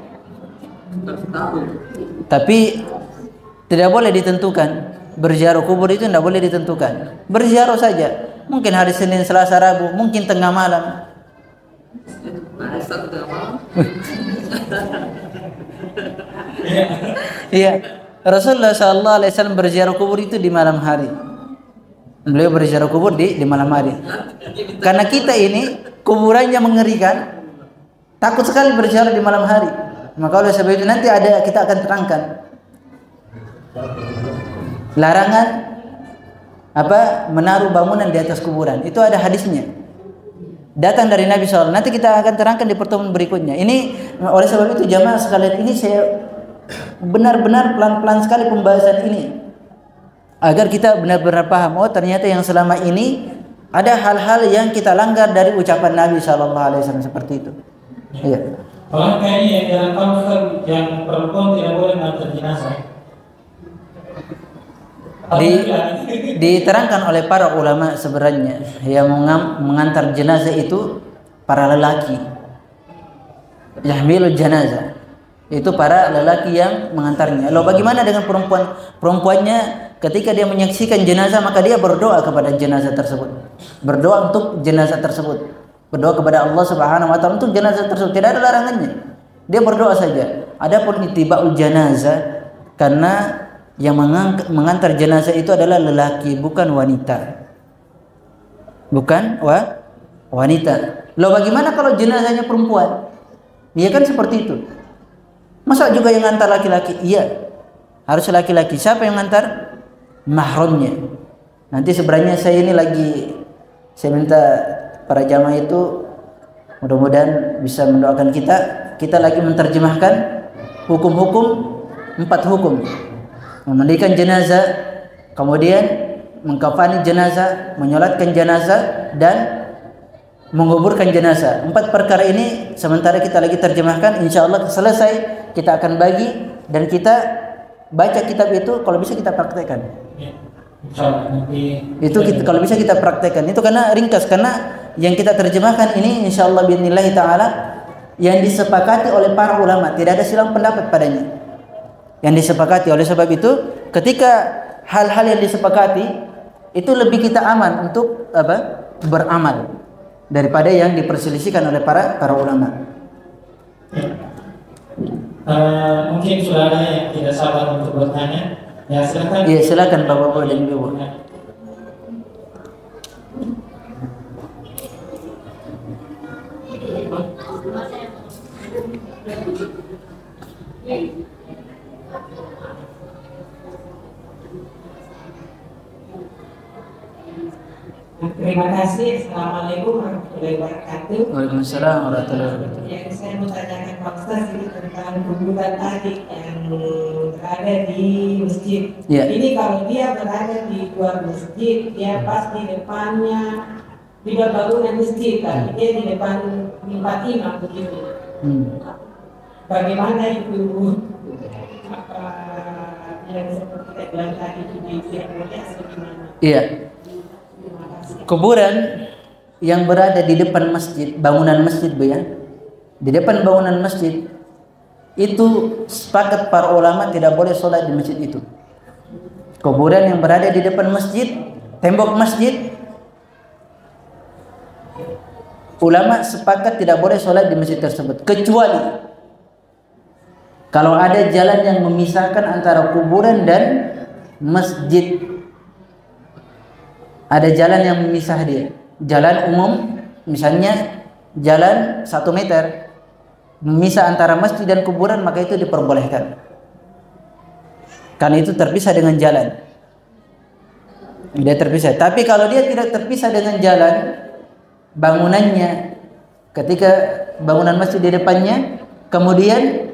Tapi tidak boleh ditentukan. Berziarah kubur itu tidak boleh ditentukan. Berziarah saja. Mungkin hari Senin, Selasa, Rabu, mungkin tengah malam. Iya, Rasulullah SAW berziarah kubur itu di malam hari. Beliau berziarah kubur di malam hari. Karena kita ini kuburannya mengerikan, takut sekali berziarah di malam hari. Maka oleh sebab itu nanti kita akan terangkan larangan menaruh bangunan di atas kuburan. Itu ada hadisnya. Datang dari Nabi SAW. Nanti kita akan terangkan di pertemuan berikutnya. Ini oleh sebab itu jamaah sekalian, ini saya benar-benar pelan-pelan sekali pembahasan ini agar kita benar-benar paham. Oh, ternyata yang selama ini ada hal-hal yang kita langgar dari ucapan Nabi SAW seperti itu. Iya. Kalau kayaknya yang jarang tahu kan, yang perempuan tidak boleh mengantar jenazah. Diterangkan oleh para ulama sebenarnya yang mengantar jenazah itu para lelaki. Yahmilul jenazah itu para lelaki yang mengantarnya. Lalu bagaimana dengan perempuan? Perempuannya ketika dia menyaksikan jenazah maka dia berdoa kepada jenazah tersebut. Berdoa untuk jenazah tersebut. Berdoa kepada Allah Subhanahu wa taala untuk jenazah tersebut. Tidak ada larangannya. Dia berdoa saja. Adapun ittibaul janazah, karena yang mengantar jenazah itu adalah lelaki, bukan wanita. Bukan wanita. Loh, bagaimana kalau jenazahnya perempuan? Iya kan seperti itu. Masa juga yang ngantar laki-laki? Iya, harus laki-laki. Siapa yang ngantar? Mahramnya. Nanti sebenarnya saya minta para jamaah itu mudah-mudahan bisa mendoakan kita lagi menerjemahkan hukum-hukum 4 hukum. Memandikan jenazah, kemudian mengkafani jenazah, menyolatkan jenazah, dan menguburkan jenazah. 4 perkara ini sementara kita lagi terjemahkan. Insya Allah selesai kita akan bagi dan kita baca kitab itu, kalau bisa kita praktekkan. Itu kalau bisa kita praktekkan. Itu karena ringkas, karena yang kita terjemahkan ini insya Allah biidznillah ta'ala yang disepakati oleh para ulama, tidak ada silang pendapat padanya. Yang disepakati. Oleh sebab itu ketika hal-hal yang disepakati itu lebih kita aman untuk beramal daripada yang diperselisihkan oleh para ulama. Mungkin sudah ada yang tidak sabar untuk bertanya. Ya, silakan. Iya, silakan Bapak-bapak dan Ibu. Terima kasih. Assalamualaikum warahmatullahi wabarakatuh. Waalaikumsalam warahmatullahi wabarakatuh. Yang saya mau tanyakan Pak Ustaz ini tentang kuburan tadi yang berada di masjid. Ya. Ini kalau dia berada di luar masjid, dia pas di depannya di bangunan masjid, tapi dia di depan tempat imam begitu. Bagaimana itu? Apa yang seperti kita bilang tadi itu yang boleh atau gimana? Iya. Kuburan yang berada di depan masjid, bangunan masjid Bu ya. Di depan bangunan masjid itu sepakat para ulama tidak boleh sholat di masjid itu. Kuburan yang berada di depan masjid, tembok masjid, ulama sepakat tidak boleh sholat di masjid tersebut, kecuali kalau ada jalan yang memisahkan antara kuburan dan masjid. Ada jalan yang memisah dia. Jalan umum, misalnya jalan 1 meter memisah antara masjid dan kuburan, maka itu diperbolehkan. Karena itu terpisah dengan jalan. Dia terpisah. Tapi kalau dia tidak terpisah dengan jalan, bangunannya, ketika bangunan masjid di depannya, kemudian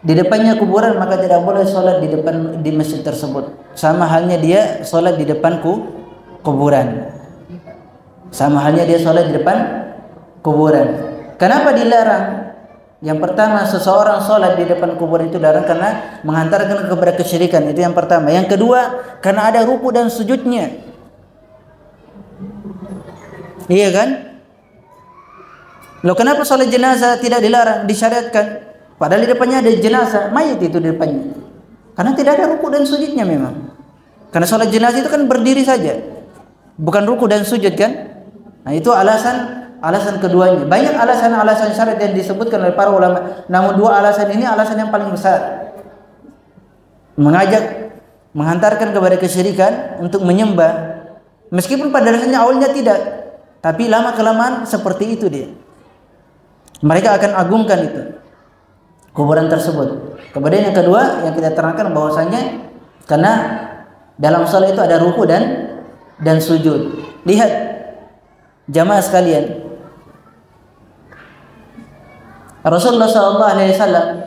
di depannya kuburan, maka tidak boleh sholat di masjid tersebut. Sama halnya dia sholat di depan kuburan. Sama halnya dia sholat di depan kuburan. Kenapa dilarang? Yang pertama, seseorang sholat di depan kuburan itu dilarang karena menghantarkan kepada kesyirikan. Itu yang pertama. Yang kedua, karena ada ruku dan sujudnya. Iya kan? Loh, kenapa sholat jenazah tidak dilarang, disyariatkan? Padahal di depannya ada jenazah, mayat itu di depannya. Karena tidak ada ruku dan sujudnya memang. Karena sholat jenazah itu kan berdiri saja, bukan ruku dan sujud kan? Nah, itu alasan keduanya. Banyak alasan-alasan syariat yang disebutkan oleh para ulama. Namun 2 alasan ini alasan yang paling besar. Menghantarkan kepada kesyirikan untuk menyembah. Meskipun pada dasarnya awalnya tidak, tapi lama kelamaan seperti itu dia. Mereka akan agungkan itu, kuburan tersebut. Kemudian yang kedua yang kita terangkan bahwasanya karena Dalam salat itu ada ruku dan sujud. Lihat jamaah sekalian, Rasulullah SAW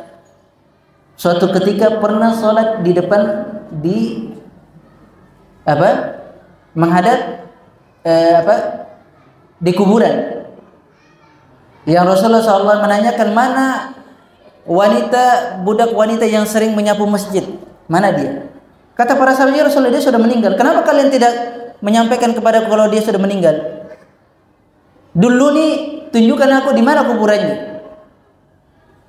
suatu ketika pernah salat di depan menghadap di kuburan. Yang Rasulullah SAW menanyakan, mana budak wanita yang sering menyapu masjid, mana dia? Kata para sahabat, Rasulullah, dia sudah meninggal. Kenapa kalian tidak menyampaikan kepada kalau dia sudah meninggal? Dulu nih tunjukkan aku di mana kuburannya.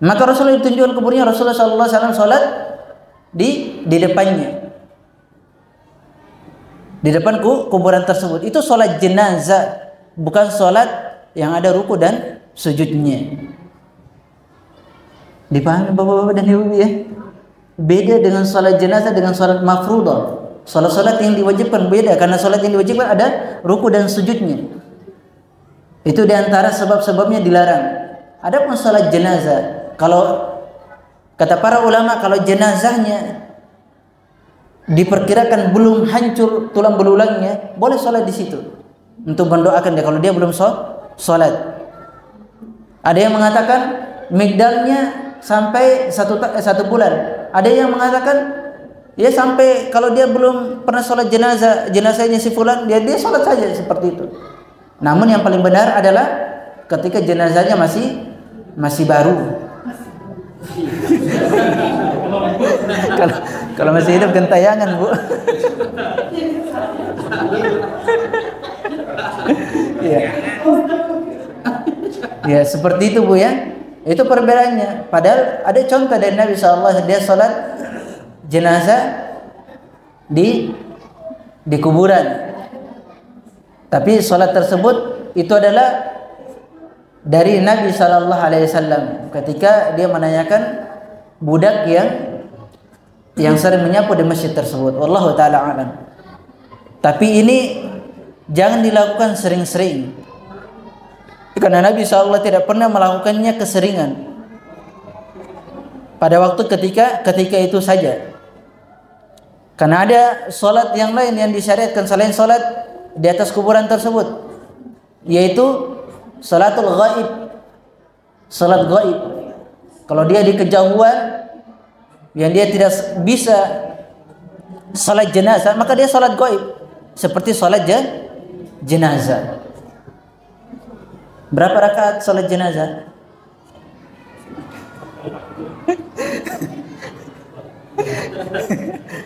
Maka Rasulullah ditunjukkan kuburnya. Rasulullah SAW sholat di depannya, di depan kuburan tersebut. Itu sholat jenazah, bukan sholat yang ada ruku dan sujudnya. Dipahami bapak-bapak dan ibu ya? Beda dengan sholat jenazah dengan sholat mafruḍah. Sholat yang diwajibkan beda, karena sholat yang diwajibkan ada ruku dan sujudnya. Itu diantara sebab-sebabnya dilarang. Adapun sholat jenazah, kalau kata para ulama, kalau jenazahnya diperkirakan belum hancur tulang belulangnya, boleh sholat di situ untuk mendoakan dia kalau dia belum sholat. Ada yang mengatakan migdalnya sampai satu bulan. Ada yang mengatakan ya sampai kalau dia belum pernah sholat jenazahnya si fulan, dia sholat saja seperti itu. Namun yang paling benar adalah ketika jenazahnya masih baru. Kalau masih hidup gentayangan, Bu. Ya. Ya, seperti itu, Bu ya. Itu perbedaannya. Padahal ada contoh dari Nabi SAW, dia sholat jenazah di kuburan. Tapi sholat tersebut itu adalah dari Nabi SAW ketika dia menanyakan budak yang sering menyapu di masjid tersebut. Wallahu taala alam. Tapi ini jangan dilakukan sering-sering, karena Nabi SAW tidak pernah melakukannya keseringan. Pada waktu ketika itu saja. Karena ada sholat yang lain yang disyariatkan selain sholat di atas kuburan tersebut, yaitu salatul ghaib. Salat ghaib, kalau dia di kejauhan yang dia tidak bisa salat jenazah, maka dia salat ghaib seperti salat jenazah. Berapa rakaat salat jenazah?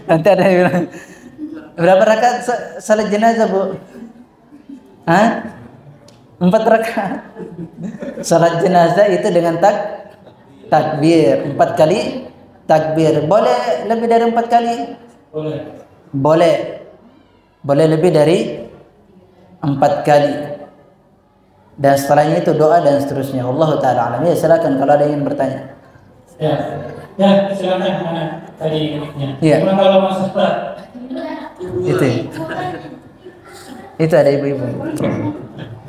Nanti ada yang bilang, berapa rakaat salat jenazah, Bu? 4 rakaat. Salat jenazah itu dengan takbir 4 kali takbir. Boleh lebih dari 4 kali? Boleh lebih dari 4 kali. Dan setelahnya itu doa dan seterusnya. Allah taala alam. Ya, silakan kalau ada yang bertanya. Ya, silakan mana tadi mic-nya. Ya. Cuma kalau Mas Ustaz. Itu ada ibu-ibu.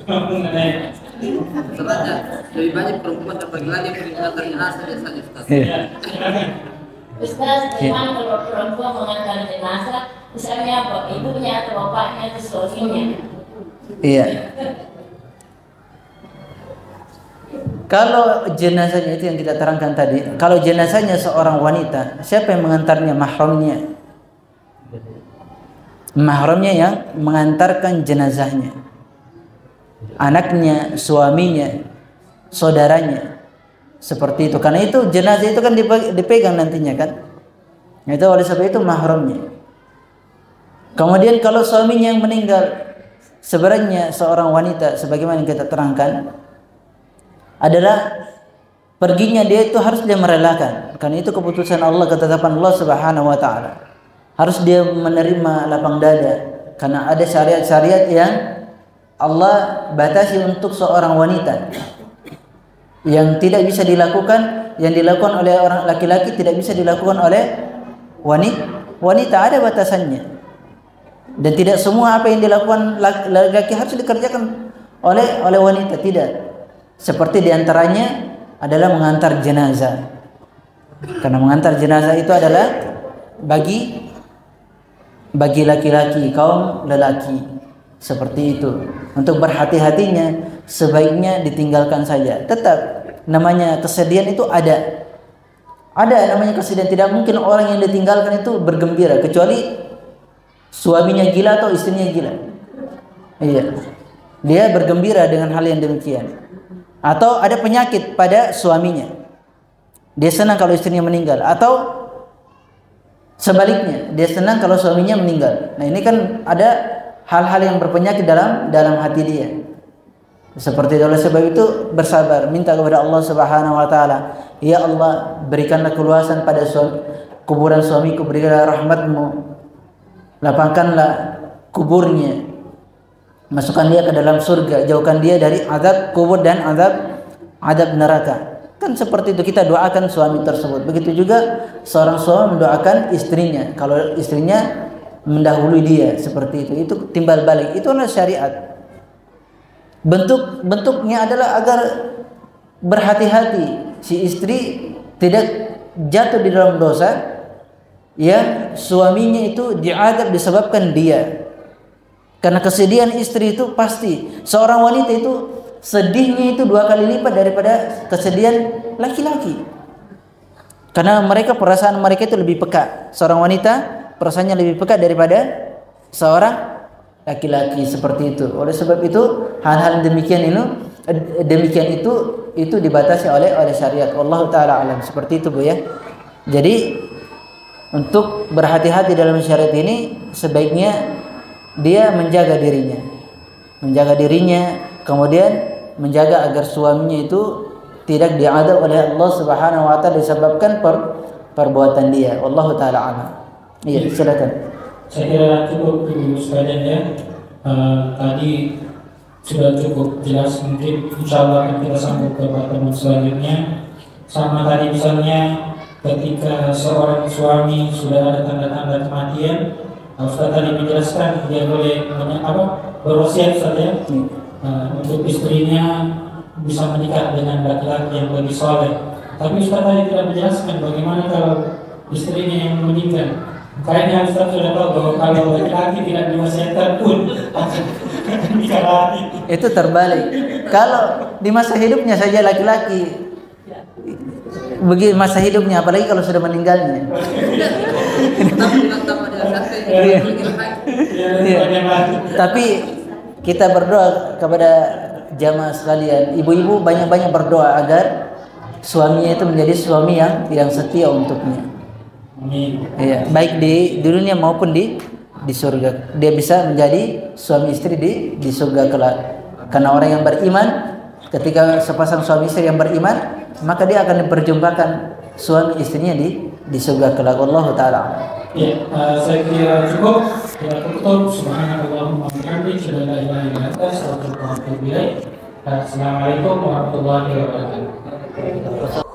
Sebenarnya lebih banyak perempuan dan laki-laki yang mengantar jenazah biasanya, Ustaz. Ustaz, bagaimana kalau perempuan mengantar jenazah, misalnya ibunya atau bapaknya atau suaminya? Iya. Kalau jenazahnya itu yang kita terangkan tadi, kalau jenazahnya seorang wanita, siapa yang mengantarnya? Mahramnya. Mahramnya yang mengantarkan jenazahnya. Anaknya, suaminya, saudaranya. Seperti itu. Karena itu jenazah itu kan dipegang nantinya kan. Itu oleh sebab itu mahramnya. Kemudian kalau suaminya yang meninggal, sebenarnya seorang wanita sebagaimana yang kita terangkan adalah perginya dia itu harus dia merelakan, karena itu keputusan Allah, ketetapan Allah Subhanahu wa taala. Harus dia menerima lapang dada, karena ada syariat-syariat yang Allah batasi untuk seorang wanita yang tidak bisa dilakukan, yang dilakukan oleh orang laki-laki tidak bisa dilakukan oleh wanita, ada batasannya. Dan tidak semua apa yang dilakukan laki-laki harus dikerjakan oleh wanita, tidak. Seperti diantaranya adalah mengantar jenazah, karena mengantar jenazah itu adalah bagi bagi laki-laki, kaum lelaki seperti itu. Untuk berhati-hatinya sebaiknya ditinggalkan saja. Tetap namanya kesedihan itu ada namanya kesedihan. Tidak mungkin orang yang ditinggalkan itu bergembira kecuali suaminya gila atau istrinya gila. Iya, dia bergembira dengan hal yang demikian. Atau ada penyakit pada suaminya, dia senang kalau istrinya meninggal. Atau sebaliknya, dia senang kalau suaminya meninggal. Nah ini kan ada hal-hal yang berpenyakit dalam hati dia. Seperti itu. Oleh sebab itu bersabar, minta kepada Allah Subhanahu wa taala, ya Allah, berikanlah keluasan pada kuburan suamiku, berikanlah rahmat-Mu, lapangkanlah kuburnya, masukkan dia ke dalam surga, jauhkan dia dari azab kubur dan azab neraka. Kan seperti itu kita doakan suami tersebut. Begitu juga seorang suami mendoakan istrinya kalau istrinya mendahului dia, seperti itu timbal balik. Itu adalah syariat. Bentuknya adalah agar berhati-hati si istri tidak jatuh di dalam dosa yang suaminya itu diazab disebabkan dia. Karena kesedihan istri itu pasti, seorang wanita itu sedihnya itu 2 kali lipat daripada kesedihan laki-laki. Karena perasaan mereka itu lebih peka. Seorang wanita perasaannya lebih peka daripada seorang laki-laki, seperti itu. Oleh sebab itu hal-hal demikian itu dibatasi oleh syariat. Wallahu taala alam. Seperti itu Bu ya. Jadi untuk berhati-hati dalam syariat ini sebaiknya dia menjaga dirinya, kemudian menjaga agar suaminya itu tidak diadab oleh Allah Subhanahu wa taala disebabkan perbuatan dia. Wallahu taala alam. Iya, silakan. Saya kira cukup Ibu sekalian ya. Tadi sudah cukup jelas, mungkin insya Allah akan kita sambung ke pertemuan selanjutnya. Sama tadi misalnya ketika seorang suami sudah ada tanda-tanda kematian, Ustaz tadi menjelaskan dia boleh berwasiat saja untuk istrinya bisa menikah dengan laki-laki yang lebih soleh. Tapi Ustaz tadi tidak menjelaskan bagaimana kalau istrinya yang meninggal. Kayaknya Ustaz sudah tahu bahwa kalau laki-laki tidak diwasiatkan pun akan nikah lagi. Itu terbalik. Kalau di masa hidupnya saja laki-laki begitu masa hidupnya, apalagi kalau sudah meninggalnya. Tapi kita berdoa kepada jamaah sekalian, ibu-ibu banyak-banyak berdoa agar suaminya itu menjadi suami yang setia untuknya. Amin. Ya, baik di dunia maupun di surga. Dia bisa menjadi suami istri di surga kelak. Karena orang yang beriman, ketika sepasang suami istri yang beriman, maka dia akan diperjumpakan suami istrinya di surga kelak. Wallahu taala. Ya, saya kira cukup. Kita tutup. Subhanallahumma wa bihamdihi, la ilaha illa anta, astaghfiruka wa atubu ilaik. Assalamualaikum warahmatullahi wabarakatuh.